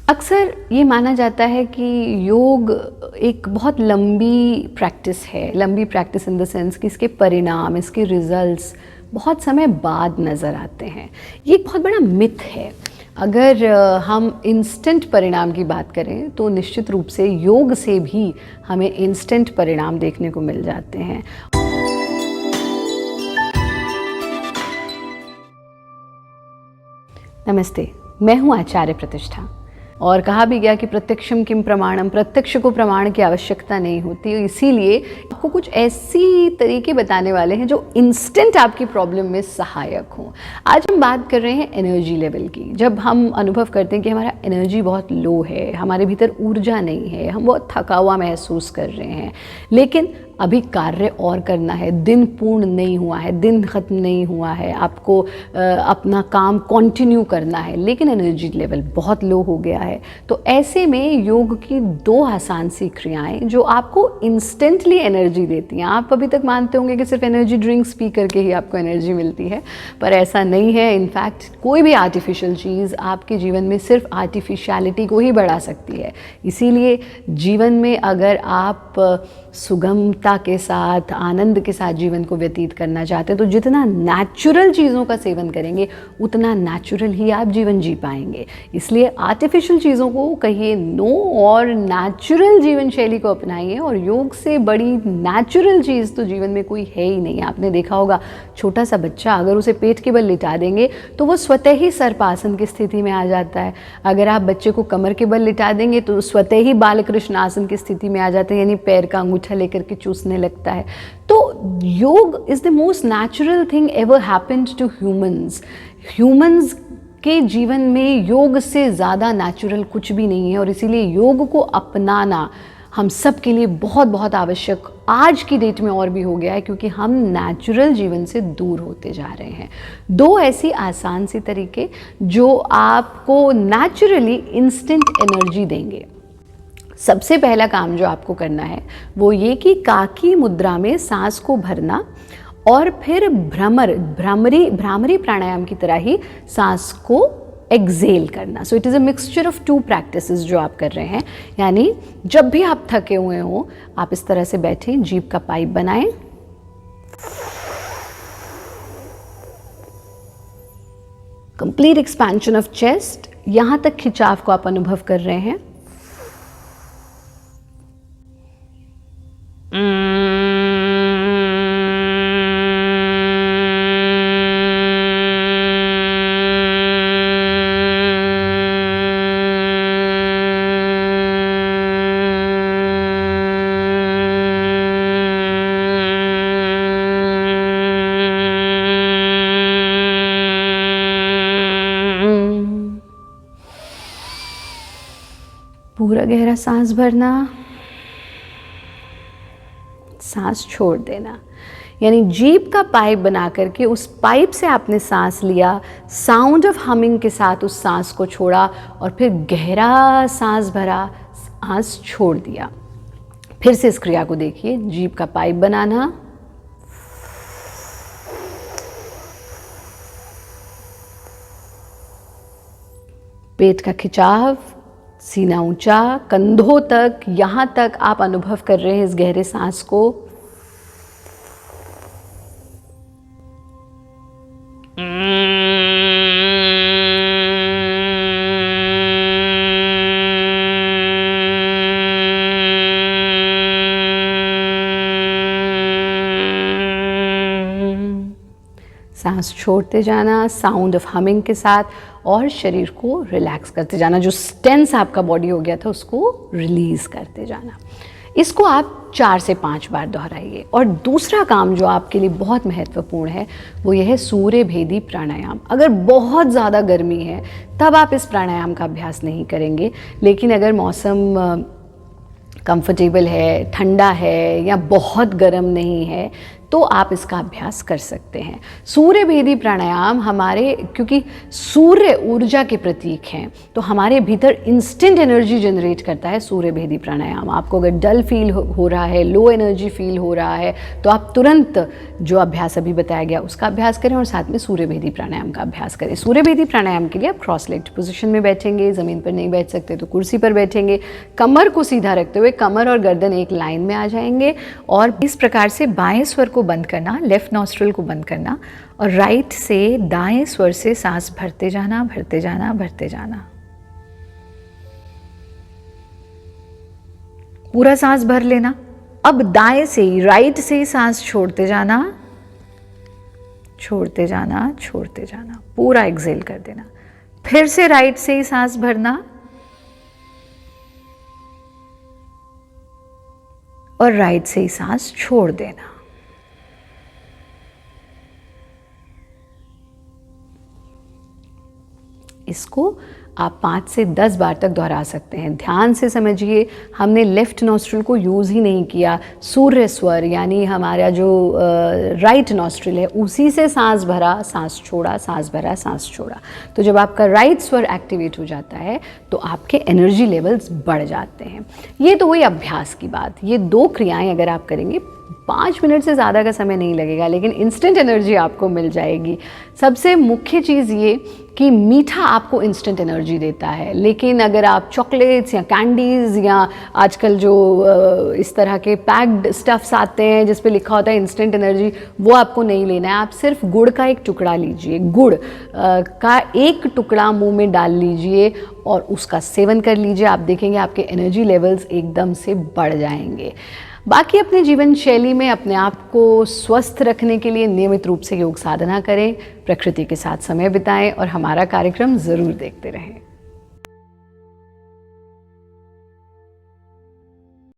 अक्सर ये माना जाता है कि योग एक बहुत लंबी प्रैक्टिस है, लंबी प्रैक्टिस इन द सेंस कि इसके परिणाम, इसके रिजल्ट्स बहुत समय बाद नज़र आते हैं। ये एक बहुत बड़ा मिथ है। अगर हम इंस्टेंट परिणाम की बात करें तो निश्चित रूप से योग से भी हमें इंस्टेंट परिणाम देखने को मिल जाते हैं। नमस्ते, मैं हूँ आचार्य प्रतिष्ठा। और कहा भी गया कि प्रत्यक्षम किम प्रमाणम, प्रत्यक्ष को प्रमाण की आवश्यकता नहीं होती। इसीलिए आपको कुछ ऐसी तरीके बताने वाले हैं जो इंस्टेंट आपकी प्रॉब्लम में सहायक हों। आज हम बात कर रहे हैं एनर्जी लेवल की। जब हम अनुभव करते हैं कि हमारा एनर्जी बहुत लो है, हमारे भीतर ऊर्जा नहीं है, हम बहुत थका हुआ महसूस कर रहे हैं, लेकिन अभी कार्य और करना है, दिन पूर्ण नहीं हुआ है, दिन ख़त्म नहीं हुआ है, आपको अपना काम कंटिन्यू करना है, लेकिन एनर्जी लेवल बहुत लो हो गया है। तो ऐसे में योग की 2 आसान सी क्रियाएं जो आपको इंस्टेंटली एनर्जी देती हैं। आप अभी तक मानते होंगे कि सिर्फ एनर्जी ड्रिंक्स पी करके ही आपको एनर्जी मिलती है, पर ऐसा नहीं है। इनफैक्ट कोई भी आर्टिफिशियल चीज़ आपके जीवन में सिर्फ आर्टिफिशियलिटी को ही बढ़ा सकती है। इसीलिए जीवन में अगर आप सुगमता के साथ, आनंद के साथ जीवन को व्यतीत करना चाहते हैं तो जितना नेचुरल चीज़ों का सेवन करेंगे उतना नेचुरल ही आप जीवन जी पाएंगे। इसलिए आर्टिफिशियल चीज़ों को कहिए नो और नेचुरल जीवन शैली को अपनाइए। और योग से बड़ी नेचुरल चीज़ तो जीवन में कोई है ही नहीं। आपने देखा होगा, छोटा सा बच्चा अगर उसे पेट के बल लिटा देंगे तो वो स्वतः ही सर्पासन की स्थिति में आ जाता है। अगर आप बच्चे को कमर के बल लिटा देंगे तो स्वतः ही बालकृष्ण आसन की स्थिति में आ जाते हैं, यानी पैर का अंगूठा लेकर के चूसने लगता है। तो yoga is the most natural thing ever happened to humans के जीवन में योग से ज़्यादा नेचुरल कुछ भी नहीं है। और इसीलिए योग को अपनाना हम सब के लिए बहुत बहुत आवश्यक आज की डेट में और भी हो गया है, क्योंकि हम नेचुरल जीवन से दूर होते जा रहे हैं। 2 ऐसी आसान सी तरीके जो आपको नेचुरली इंस्टेंट एनर्जी देंगे। सबसे पहला काम जो आपको करना है वो ये कि काकी मुद्रा में सांस को भरना और फिर भ्रामरी प्राणायाम की तरह ही सांस को एक्सेल करना। So it is a mixture of 2 practices जो आप कर रहे हैं। यानी जब भी आप थके हुए हो, आप इस तरह से बैठें, जीभ का पाइप बनाएं, कंप्लीट एक्सपेंशन ऑफ चेस्ट, यहां तक खिंचाव को आप अनुभव कर रहे हैं। पूरा गहरा सांस भरना, सांस छोड़ देना। यानी जीभ का पाइप बना करके उस पाइप से आपने सांस लिया, साउंड ऑफ हमिंग के साथ उस सांस को छोड़ा और फिर गहरा सांस भरा, सांस छोड़ दिया। फिर से इस क्रिया को देखिए, जीभ का पाइप बनाना, पेट का खिंचाव, सीना ऊंचा, कंधों तक, यहाँ तक आप अनुभव कर रहे हैं इस गहरे सांस को। सांस छोड़ते जाना साउंड ऑफ हमिंग के साथ और शरीर को रिलैक्स करते जाना। जो टेंस आपका बॉडी हो गया था उसको रिलीज़ करते जाना। इसको आप 4 से 5 बार दोहराइए। और दूसरा काम जो आपके लिए बहुत महत्वपूर्ण है वो यह है सूर्य भेदी प्राणायाम। अगर बहुत ज़्यादा गर्मी है तब आप इस प्राणायाम का अभ्यास नहीं करेंगे, लेकिन अगर मौसम कंफर्टेबल है, ठंडा है या बहुत गर्म नहीं है, तो आप इसका अभ्यास कर सकते हैं। सूर्य भेदी प्राणायाम हमारे, क्योंकि सूर्य ऊर्जा के प्रतीक हैं, तो हमारे भीतर इंस्टेंट एनर्जी जनरेट करता है सूर्य भेदी प्राणायाम। आपको अगर डल फील हो रहा है, लो एनर्जी फील हो रहा है, तो आप तुरंत जो अभ्यास अभी बताया गया उसका अभ्यास करें और साथ में सूर्य भेदी प्राणायाम का अभ्यास करें। सूर्य भेदी प्राणायाम के लिए आप क्रॉस लेग्ड पोजीशन में बैठेंगे, ज़मीन पर नहीं बैठ सकते तो कुर्सी पर बैठेंगे, कमर को सीधा रखते हुए कमर और गर्दन एक लाइन में आ जाएंगे और इस प्रकार से बाएं स्वर को बंद करना, लेफ्ट नॉस्ट्रिल को बंद करना और राइट से दाएं स्वर से सांस भरते जाना, भरते जाना, भरते जाना। पूरा सांस भर लेना। अब दाएं से ही, राइट से ही सांस छोड़ते जाना, छोड़ते जाना, छोड़ते जाना, पूरा एक्सेल कर देना। फिर से राइट से ही सांस भरना और राइट से ही सांस छोड़ देना। इसको आप 5 से 10 बार तक दोहरा सकते हैं। ध्यान से समझिए, हमने लेफ्ट नॉस्ट्रिल को यूज़ ही नहीं किया। सूर्य स्वर यानी हमारा जो राइट नॉस्ट्रिल है उसी से सांस भरा, सांस छोड़ा, सांस भरा, सांस छोड़ा। तो जब आपका राइट स्वर एक्टिवेट हो जाता है तो आपके एनर्जी लेवल्स बढ़ जाते हैं। ये तो हुई अभ्यास की बात। ये 2 क्रियाएं अगर आप करेंगे 5 मिनट से ज़्यादा का समय नहीं लगेगा, लेकिन इंस्टेंट एनर्जी आपको मिल जाएगी। सबसे मुख्य चीज़ ये कि मीठा आपको इंस्टेंट एनर्जी देता है, लेकिन अगर आप चॉकलेट्स या कैंडीज़ या आजकल जो इस तरह के पैक्ड स्टफ्स आते हैं जिस पे लिखा होता है इंस्टेंट एनर्जी, वो आपको नहीं लेना है। आप सिर्फ गुड़ का एक टुकड़ा लीजिए, गुड़ का एक टुकड़ा मुंह में डाल लीजिए और उसका सेवन कर लीजिए। आप देखेंगे आपके एनर्जी लेवल्स एकदम से बढ़ जाएंगे। बाकी अपने जीवन शैली में अपने आप को स्वस्थ रखने के लिए नियमित रूप से योग साधना करें, प्रकृति के साथ समय बिताएं और हमारा कार्यक्रम ज़रूर देखते रहें।